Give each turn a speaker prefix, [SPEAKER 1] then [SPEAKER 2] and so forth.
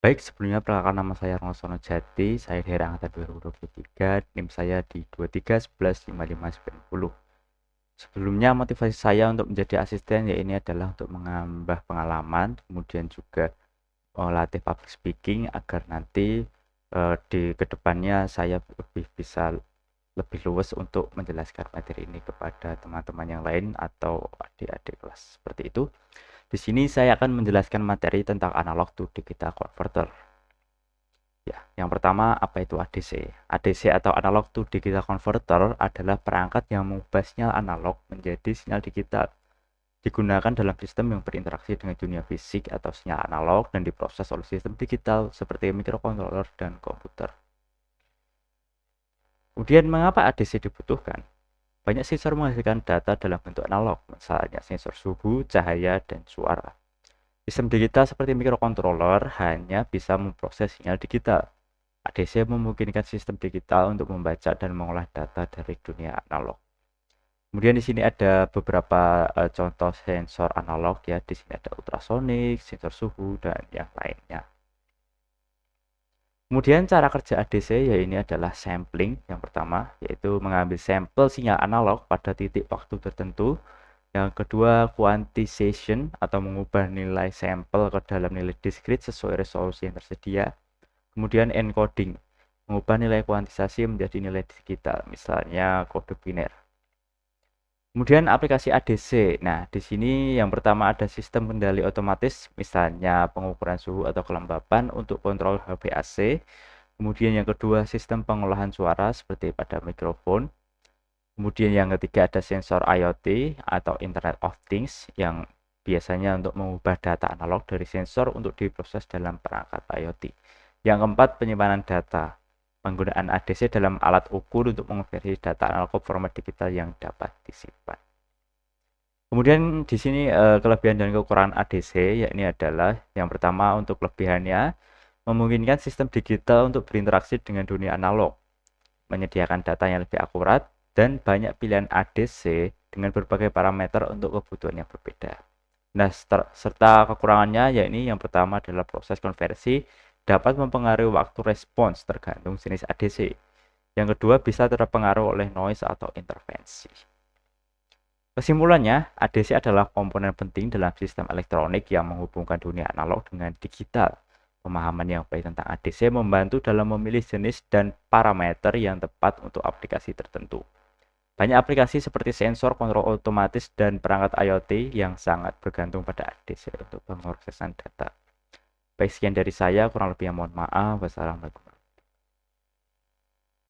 [SPEAKER 1] Baik, sebelumnya perkenalkan nama saya Ronald Jati, saya dari angkatan 2023, NIM saya di 23115590. Sebelumnya motivasi saya untuk menjadi asisten ya ini adalah untuk menambah pengalaman, kemudian juga melatih public speaking agar nanti di kedepannya saya bisa lebih luwes untuk menjelaskan materi ini kepada teman-teman yang lain atau adik-adik kelas seperti itu. Di sini saya akan menjelaskan materi tentang analog to digital converter. Ya, yang pertama apa itu ADC? ADC atau analog to digital converter adalah perangkat yang mengubah sinyal analog menjadi sinyal digital. Digunakan dalam sistem yang berinteraksi dengan dunia fisik atau sinyal analog dan diproses oleh sistem digital seperti microcontroller dan komputer. Kemudian mengapa ADC dibutuhkan? Banyak sensor menghasilkan data dalam bentuk analog, misalnya sensor suhu, cahaya, dan suara. Sistem digital seperti microcontroller hanya bisa memproses sinyal digital. ADC memungkinkan sistem digital untuk membaca dan mengolah data dari dunia analog. Kemudian di sini ada beberapa contoh sensor analog ya. Di sini ada ultrasonik, sensor suhu, dan yang lainnya. Kemudian cara kerja ADC ya ini adalah sampling yang pertama, yaitu mengambil sampel sinyal analog pada titik waktu tertentu. Yang kedua, quantization atau mengubah nilai sampel ke dalam nilai diskrit sesuai resolusi yang tersedia. Kemudian encoding, mengubah nilai kuantisasi menjadi nilai digital, misalnya kode biner. Kemudian aplikasi ADC. Nah, di sini yang pertama ada sistem kendali otomatis, misalnya pengukuran suhu atau kelembapan untuk kontrol HVAC. Kemudian yang kedua, sistem pengolahan suara seperti pada mikrofon. Kemudian yang ketiga ada sensor IoT atau Internet of Things yang biasanya untuk mengubah data analog dari sensor untuk diproses dalam perangkat IoT. Yang keempat, penyimpanan data. Penggunaan ADC dalam alat ukur untuk mengonversi data analog ke format digital yang dapat disimpan. Kemudian di sini kelebihan dan kekurangan ADC yakni adalah yang pertama untuk kelebihannya memungkinkan sistem digital untuk berinteraksi dengan dunia analog, menyediakan data yang lebih akurat dan banyak pilihan ADC dengan berbagai parameter untuk kebutuhan yang berbeda. Nah, serta kekurangannya yakni yang pertama adalah proses konversi dapat mempengaruhi waktu respons tergantung jenis ADC. Yang kedua bisa terpengaruh oleh noise atau intervensi. Kesimpulannya, ADC adalah komponen penting dalam sistem elektronik yang menghubungkan dunia analog dengan digital. Pemahaman yang baik tentang ADC membantu dalam memilih jenis dan parameter yang tepat untuk aplikasi tertentu. Banyak aplikasi seperti sensor, kontrol otomatis, dan perangkat IoT yang sangat bergantung pada ADC untuk pemrosesan data. Baik, sekian dari saya, kurang lebihnya mohon maaf. Wassalamualaikum.